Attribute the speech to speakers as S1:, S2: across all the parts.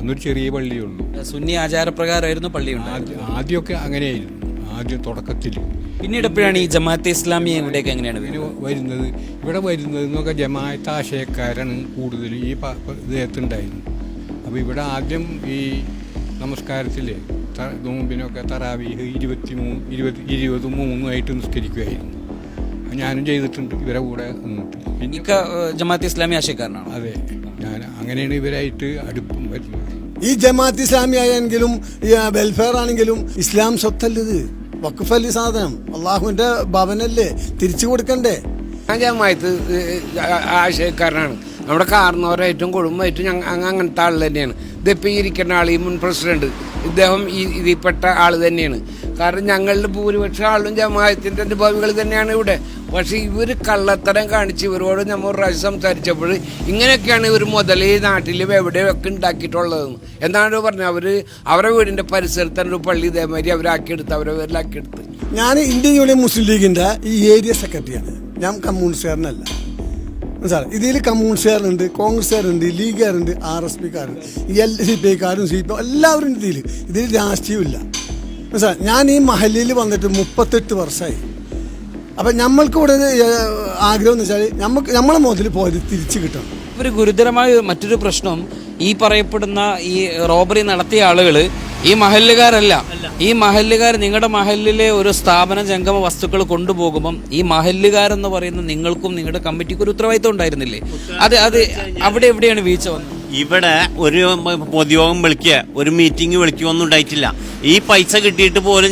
S1: അന്നൊരു ചെറിയ പള്ളിയുള്ളൂ.
S2: സുന്നി ആചാരപ്രകാരമായിരുന്നു പള്ളി
S1: ആദ്യമൊക്കെ അങ്ങനെയായിരുന്നു, ആദ്യം തുടക്കത്തിൽ.
S2: പിന്നീട് എപ്പോഴാണ് ഈ ജമാഅത്തെ ഇസ്ലാമി ഇവിടേക്ക് എങ്ങനെയാണ്
S1: ഇവിടെ വരുന്നത് എന്നൊക്കെ ജമാഅത്ത് ആശയക്കാരാണ് കൂടുതൽ ഈ ഇദ്ദേഹത്തുണ്ടായിരുന്നു. അപ്പോൾ ഇവിടെ ആദ്യം ഈ നമസ്കാരത്തിൽ നോമ്പിനൊക്കെ തറാവീഹ് 23 നിസ്കരിക്കുമായിരുന്നു. ഞാനും ചെയ്തിട്ടുണ്ട് ഇവരെ കൂടെ നിന്നിട്ട്.
S2: ജമാഅത്തെ ഇസ്ലാമി ആശയക്കാരനാണ്.
S1: അതെ, ഞാൻ അങ്ങനെയാണ് ഇവരായിട്ട് അടുപ്പം വരുന്നത്.
S3: ഈ ജമാഅത്ത് ഇസ്ലാമി ആയെങ്കിലും വെൽഫെയർ ആണെങ്കിലും ഇസ്ലാം സ്വത്തല്ലത്, വഖഫല്ലി സാധനം, അള്ളാഹുവിന്റെ ഭവനല്ലേ, തിരിച്ചു കൊടുക്കണ്ടേ.
S4: ഞാൻ ജമാഅത്ത് ആശയക്കാരനാണ്. നമ്മുടെ കാർന്നവരായിട്ടും കുടുംബമായിട്ടും അങ്ങനത്തെ ആൾ തന്നെയാണ്. ഇതിപ്പോൾ ഇരിക്കുന്ന ആൾ, ഈ മുൻ പ്രസിഡന്റ്, ഇദ്ദേഹം ഇതിൽപ്പെട്ട ആൾ തന്നെയാണ്. കാരണം ഞങ്ങളുടെ ഭൂരിപക്ഷം ആളും ജമാഅത്തിൻ്റെ അനുഭാവികൾ തന്നെയാണ് ഇവിടെ. പക്ഷേ ഇവർ കള്ളത്തരം കാണിച്ച് ഇവരോട് നമ്മൾ ഒരു പ്രാവശ്യം സംസാരിച്ചപ്പോൾ ഇങ്ങനെയൊക്കെയാണ് ഇവർ മുതൽ ഈ നാട്ടിൽ എവിടെയൊക്കെ ഉണ്ടാക്കിയിട്ടുള്ളതെന്ന് എന്നാണ് പറഞ്ഞത്. അവരുടെ വീടിൻ്റെ പരിസരത്ത് തന്നെ ഒരു പള്ളി ഇതേമാതിരി അവരാക്കിയെടുത്ത്, അവരെ പേരിലാക്കിയെടുത്ത്.
S3: ഞാൻ ഇന്ത്യൻ യൂണിയൻ മുസ്ലിം ലീഗിൻ്റെ ഈ ഏരിയ സെക്രട്ടറിയാണ്. ഞാൻ കമ്മ്യൂണിസ്റ്റുകാരനല്ല. മനസ്സിലായി. ഇതിൽ കമ്മ്യൂണിസ്റ്റുകാരുണ്ട്, കോൺഗ്രസ്സുകാരുണ്ട്, ലീഗുകാരുണ്ട്, RSPക്കാരുണ്ട്, CPIക്കാരും CPI എല്ലാവരും ഇതിൽ രാഷ്ട്രീയമില്ല. മനസ്സിലായി. ഞാൻ ഈ മഹല്ലിൽ വന്നിട്ട് 38 വർഷമായി. അപ്പം നമ്മൾക്ക് ഇവിടെ ആഗ്രഹം എന്ന് വെച്ചാൽ നമ്മളെ മുതൽ പോയത് തിരിച്ചു കിട്ടണം.
S2: ഒരു ഗുരുതരമായ മറ്റൊരു പ്രശ്നം, ഈ പറയപ്പെടുന്ന ഈ റോബറി നടത്തിയ ആളുകൾ ഈ മഹല്ലുകാരല്ല. ഈ മഹല്ലുകാർ നിങ്ങളുടെ മഹല്ലിലെ ഒരു സ്ഥാപന ജംഗമ വസ്തുക്കൾ കൊണ്ടുപോകുമ്പം ഈ മഹല്ലുകാരെന്ന് പറയുന്ന നിങ്ങൾക്കും നിങ്ങളുടെ കമ്മിറ്റിക്ക് ഒരു ഉത്തരവാദിത്വം ഉണ്ടായിരുന്നില്ലേ? അത് അവിടെ എവിടെയാണ് വീഴ്ച വന്നത്?
S5: ഇവിടെ ഒരു പൊതുയോഗം വിളിക്കുക, ഒരു മീറ്റിംഗ് വിളിക്കുകയൊന്നും ഉണ്ടായിട്ടില്ല. ഈ പൈസ കിട്ടിയിട്ട് പോലും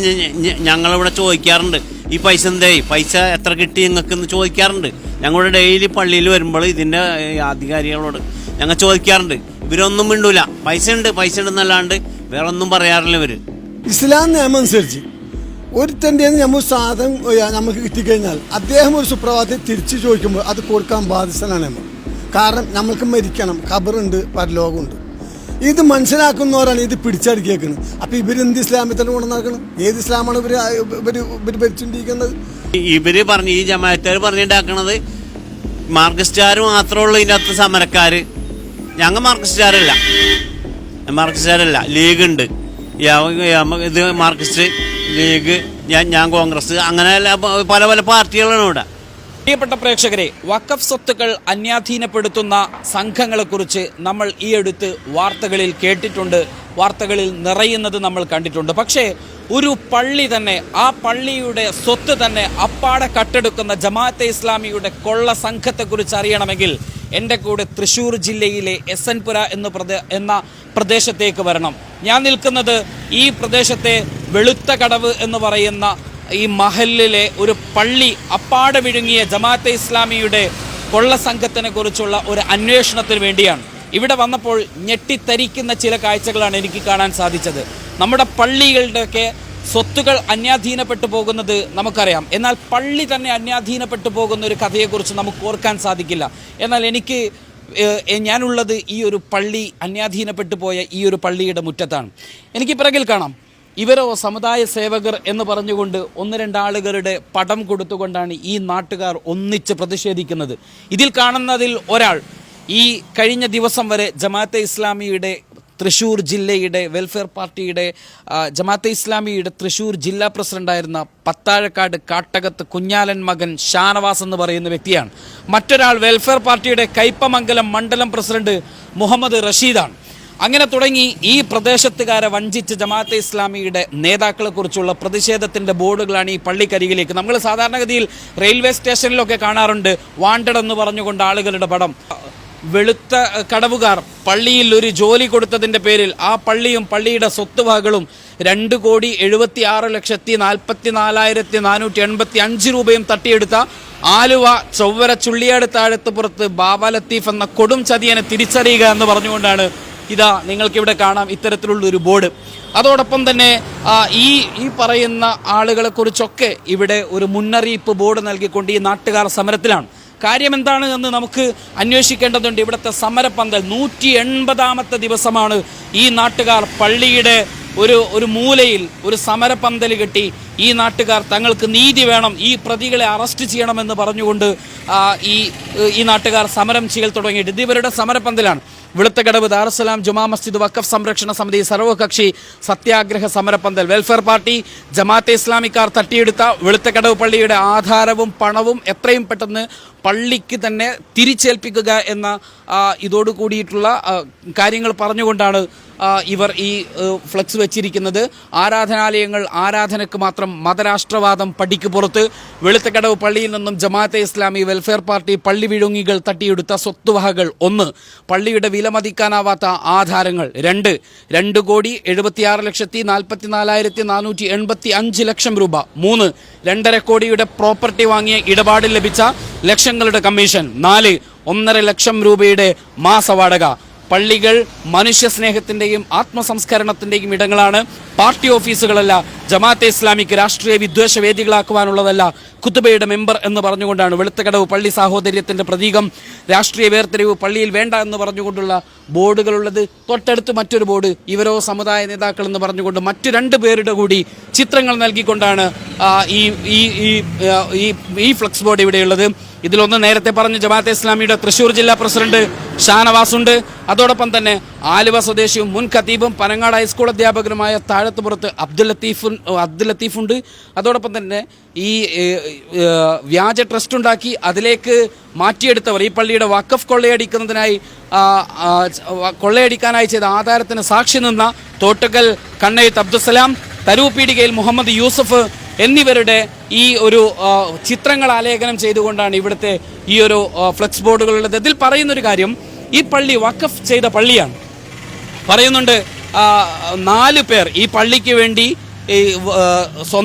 S5: ഞങ്ങളിവിടെ ചോദിക്കാറുണ്ട്, ഈ പൈസ എന്തായി, പൈസ എത്ര കിട്ടി നിങ്ങൾക്കെന്ന് ചോദിക്കാറുണ്ട്. ഞങ്ങളുടെ ഡെയിലി പള്ളിയിൽ വരുമ്പോൾ ഇതിൻ്റെ അധികാരികളോട് ഞങ്ങൾ ചോദിക്കാറുണ്ട്. ഇവരൊന്നും മിണ്ടൂല. പൈസ ഉണ്ടെന്നല്ലാണ്ട് വേറെ ഒന്നും പറയാറില്ല ഇവർ.
S3: ഇസ്ലാം നിയമം അനുസരിച്ച് ഒരുത്തൻ്റെ നമ്മൾ സാധനം നമുക്ക് കിട്ടിക്കഴിഞ്ഞാൽ അദ്ദേഹം ഒരു സുപ്രഭാതത്തിൽ തിരിച്ചു ചോദിക്കുമ്പോൾ അത് കൊടുക്കാൻ ബാധ്യസ്ഥനാണ് നമ്മൾ. കാരണം നമ്മൾക്ക് മരിക്കണം, ഖബറുണ്ട്, പരലോകമുണ്ട്. ഇത് മനസ്സിലാക്കുന്നവരാണ് ഇത് പിടിച്ചടുക്കിയേക്കുന്നത്. അപ്പം ഇവരെന്ത് ഇസ്ലാമിൽ തന്നെ കൊണ്ട് നടക്കണം? ഏത് ഇസ്ലാമാണ് ഇവർ ഭരിച്ചുകൊണ്ടിരിക്കുന്നത്?
S5: ഈ ജമാഅത്തുകാർ പറഞ്ഞുണ്ടാക്കണത് മാർക്സിസ്റ്റുകാർ മാത്രമുള്ള ഇതിൻ്റെ അകത്ത് സമരക്കാർ. ഞങ്ങൾ മാർക്സിസ്റ്റുകാരല്ല, ലീഗുണ്ട്. ഇത് മാർക്സിസ്റ്റ് ലീഗ്, ഞാൻ കോൺഗ്രസ്, അങ്ങനെ പല പല പാർട്ടികളാണ് ഇവിടെ.
S2: പ്രിയപ്പെട്ട പ്രേക്ഷകരെ, വഖഫ് സ്വത്തുക്കൾ അന്യാധീനപ്പെടുത്തുന്ന സംഘങ്ങളെക്കുറിച്ച് നമ്മൾ ഈ അടുത്ത് വാർത്തകളിൽ കേട്ടിട്ടുണ്ട്, വാർത്തകളിൽ നിറയുന്നത് നമ്മൾ കണ്ടിട്ടുണ്ട്. പക്ഷേ ഒരു പള്ളി തന്നെ, ആ പള്ളിയുടെ സ്വത്ത് തന്നെ അപ്പാടെ കട്ടെടുക്കുന്ന ജമാഅത്തെ ഇസ്ലാമിയുടെ കൊള്ള സംഘത്തെക്കുറിച്ച് അറിയണമെങ്കിൽ എൻ്റെ കൂടെ തൃശ്ശൂർ ജില്ലയിലെ SN പുര എന്ന പ്രദേശത്തേക്ക് വരണം. ഞാൻ നിൽക്കുന്നത് ഈ പ്രദേശത്തെ വെളുത്ത കടവ് എന്ന് പറയുന്ന ഈ മഹല്ലിലെ ഒരു പള്ളി അപ്പാടെ വിഴുങ്ങിയ ജമാഅത്തെ ഇസ്ലാമിയുടെ കൊള്ള സംഘത്തിനെ കുറിച്ചുള്ള ഒരു അന്വേഷണത്തിന് വേണ്ടിയാണ്. ഇവിടെ വന്നപ്പോൾ ഞെട്ടിത്തരിക്കുന്ന ചില കാഴ്ചകളാണ് എനിക്ക് കാണാൻ സാധിച്ചത്. നമ്മുടെ പള്ളികളുടെയൊക്കെ സ്വത്തുകൾ അന്യാധീനപ്പെട്ടു പോകുന്നത് നമുക്കറിയാം. എന്നാൽ പള്ളി തന്നെ അന്യാധീനപ്പെട്ടു പോകുന്ന ഒരു കഥയെക്കുറിച്ച് നമുക്ക് ഓർക്കാൻ സാധിക്കില്ല. എന്നാൽ ഞാനുള്ളത് ഈ ഒരു പള്ളി അന്യാധീനപ്പെട്ടു പോയ ഈ ഒരു പള്ളിയുടെ മുറ്റത്താണ്. എനിക്ക് പിറകിൽ കാണാം, ഇവരോ സമുദായ സേവകർ എന്ന് പറഞ്ഞുകൊണ്ട് 1-2 ആളുകളുടെ പടം കൊടുത്തുകൊണ്ടാണ് ഈ നാട്ടുകാർ ഒന്നിച്ച് പ്രതിഷേധിക്കുന്നത്. ഇതിൽ കാണുന്നതിൽ ഒരാൾ ഈ കഴിഞ്ഞ ദിവസം വരെ ജമാഅത്തെ ഇസ്ലാമിയുടെ തൃശ്ശൂർ ജില്ലയുടെ വെൽഫെയർ പാർട്ടിയുടെ ജമാഅത്തെ ഇസ്ലാമിയുടെ തൃശ്ശൂർ ജില്ലാ പ്രസിഡന്റായിരുന്ന പത്താഴക്കാട് കാട്ടകത്ത് കുഞ്ഞാലൻ മകൻ ഷാനവാസ് എന്ന് പറയുന്ന വ്യക്തിയാണ്. മറ്റൊരാൾ വെൽഫെയർ പാർട്ടിയുടെ കയ്പമംഗലം മണ്ഡലം പ്രസിഡന്റ് മുഹമ്മദ് റഷീദാണ്. അങ്ങനെ തുടങ്ങി ഈ പ്രദേശത്തുകാരെ വഞ്ചിച്ച് ജമാഅത്തെ ഇസ്ലാമിയുടെ നേതാക്കളെ കുറിച്ചുള്ള പ്രതിഷേധത്തിൻ്റെ ബോർഡുകളാണ് ഈ പള്ളിക്കരികിലേക്ക്. നമ്മൾ സാധാരണഗതിയിൽ റെയിൽവേ സ്റ്റേഷനിലൊക്കെ കാണാറുണ്ട് വാണ്ടഡ് എന്ന് പറഞ്ഞുകൊണ്ട് ആളുകളുടെ പടം. വെളുത്ത കടവുകാർ പള്ളിയിൽ ഒരു ജോലി കൊടുത്തതിൻ്റെ പേരിൽ ആ പള്ളിയും പള്ളിയുടെ സ്വത്തുവകകളും 2,74,445 രൂപയും തട്ടിയെടുത്ത ആലുവ ചൊവ്വര ചുള്ളിയാട് താഴത്തുപുറത്ത് ബാബ ലത്തീഫ് എന്ന കൊടും ചതിയനെ തിരിച്ചറിയുക എന്ന് പറഞ്ഞുകൊണ്ടാണ് ഇതാ നിങ്ങൾക്കിവിടെ കാണാം ഇത്തരത്തിലുള്ളൊരു ബോർഡ്. അതോടൊപ്പം തന്നെ ഈ പറയുന്ന ആളുകളെ കുറിച്ചൊക്കെ ഇവിടെ ഒരു മുന്നറിയിപ്പ് ബോർഡ് നൽകിക്കൊണ്ട് ഈ നാട്ടുകാർ സമരത്തിലാണ്. കാര്യം എന്താണ് എന്ന് നമുക്ക് അന്വേഷിക്കേണ്ടതുണ്ട്. ഇവിടുത്തെ സമരപ്പന്തൽ 180ാമത്തെ ദിവസമാണ് ഈ നാട്ടുകാർ പള്ളിയുടെ ഒരു മൂലയിൽ ഒരു സമരപ്പന്തൽ കെട്ടി ഈ നാട്ടുകാർ തങ്ങൾക്ക് നീതി വേണം, ഈ പ്രതികളെ അറസ്റ്റ് ചെയ്യണമെന്ന് പറഞ്ഞുകൊണ്ട് ഈ നാട്ടുകാർ സമരം ചെയ്യൽ തുടങ്ങിയിട്ട് ഇത് ഇവരുടെ സമരപ്പന്തലാണ്. വെളുത്തകടവ് ദാറുസ്സലാം ജുമാ മസ്ജിദ് വഖഫ് സംരക്ഷണ സമിതി സർവകക്ഷി സത്യാഗ്രഹ സമരപന്തൽ വെൽഫെയർ പാർട്ടി ജമാഅത്തെ ഇസ്ലാമിക്കാർ തട്ടിയെടുത്ത വെളുത്തകടവ് പള്ളിയുടെ ആധാരവും പണവും എത്രയും പെട്ടെന്ന് പള്ളിക്ക് തന്നെ തിരിച്ചേൽപ്പിക്കുക എന്ന ഇതോട് കൂടിയിട്ടുള്ള കാര്യങ്ങൾ പറഞ്ഞുകൊണ്ടാണ് ഇവർ ഈ ഫ്ലക്സ് വെച്ചിരിക്കുന്നത്. ആരാധനാലയങ്ങൾ ആരാധനയ്ക്ക് മാത്രം, മതരാഷ്ട്രവാദം പടിക്ക് പുറത്ത്. വെളുത്തകടവ് പള്ളിയിൽ നിന്നും ജമാഅത്തെ ഇസ്ലാമി വെൽഫെയർ പാർട്ടി പള്ളി വിഴുങ്ങികൾ തട്ടിയെടുത്ത സ്വത്തുവകകൾ: 1. പള്ളിയുടെ വിലമതിക്കാനാവാത്ത ആധാരങ്ങൾ; 2,76,44,485 ലക്ഷം രൂപ; 3. 2.5 കോടിയുടെ പ്രോപ്പർട്ടി വാങ്ങിയ ഇടപാടിൽ ലഭിച്ച ലക്ഷങ്ങളുടെ കമ്മീഷൻ; 4. 1.5 ലക്ഷം രൂപയുടെ മാസവാടക. പള്ളികൾ മനുഷ്യ സ്നേഹത്തിൻ്റെയും ആത്മസംസ്കരണത്തിൻ്റെയും ഇടങ്ങളാണ്, പാർട്ടി ഓഫീസുകളല്ല. ജമാഅത്തെ ഇസ്ലാമിക്ക് രാഷ്ട്രീയ വിദ്വേഷ വേദികളാക്കുവാനുള്ളതല്ല. കുത്തുബയുടെ മെമ്പർ എന്ന് പറഞ്ഞുകൊണ്ടാണ് വെളുത്തകടവ് പള്ളി സാഹോദര്യത്തിൻ്റെ പ്രതീകം. രാഷ്ട്രീയ വേർതിരിവ് പള്ളിയിൽ വേണ്ട എന്ന് പറഞ്ഞുകൊണ്ടുള്ള ബോർഡുകളുള്ളത്. തൊട്ടടുത്ത് മറ്റൊരു ബോർഡ് ഇവരോ സമുദായ നേതാക്കൾ എന്ന് പറഞ്ഞുകൊണ്ട് മറ്റു 2 പേരുടെ കൂടി ചിത്രങ്ങൾ നൽകിക്കൊണ്ടാണ് ഈ ഫ്ലക്സ് ബോർഡ് ഇവിടെയുള്ളത്. ഇതിലൊന്ന് നേരത്തെ പറഞ്ഞ ജമാഅത്തെ ഇസ്ലാമിയുടെ തൃശ്ശൂർ ജില്ലാ പ്രസിഡന്റ് ഷാനവാസുണ്ട്. അതോടൊപ്പം തന്നെ ആലുവ സ്വദേശിയും മുൻ ഖത്തീബും പനങ്ങാട് ഹൈസ്കൂൾ അധ്യാപകനുമായ താഴത്തുപുറത്ത് അബ്ദുൽ ലത്തീഫുണ്ട്. അതോടൊപ്പം തന്നെ ഈ വ്യാജ ട്രസ്റ്റ് ഉണ്ടാക്കി അതിലേക്ക് മാറ്റിയെടുത്തവർ, ഈ പള്ളിയുടെ വഖഫ് കൊള്ളയടിക്കാനായി ചെയ്ത ആധാരത്തിന് സാക്ഷി നിന്ന തോട്ടുകൽ കണ്ണയത്ത് അബ്ദുസലാം, തരൂപീടികയിൽ മുഹമ്മദ് യൂസഫ് എന്നിവരുടെ ഈ ഒരു ചിത്രങ്ങൾ ആലേഖനം ചെയ്തുകൊണ്ടാണ് ഇവിടുത്തെ ഈ ഒരു ഫ്ലെക്സ് ബോർഡുകളുള്ളത്. ഇതിൽ പറയുന്നൊരു കാര്യം, ഈ പള്ളി വഖഫ് ചെയ്ത പള്ളിയാണ്. പറയുന്നുണ്ട് 4 പേർ ഈ പള്ളിക്ക് വേണ്ടി സ്വന്തം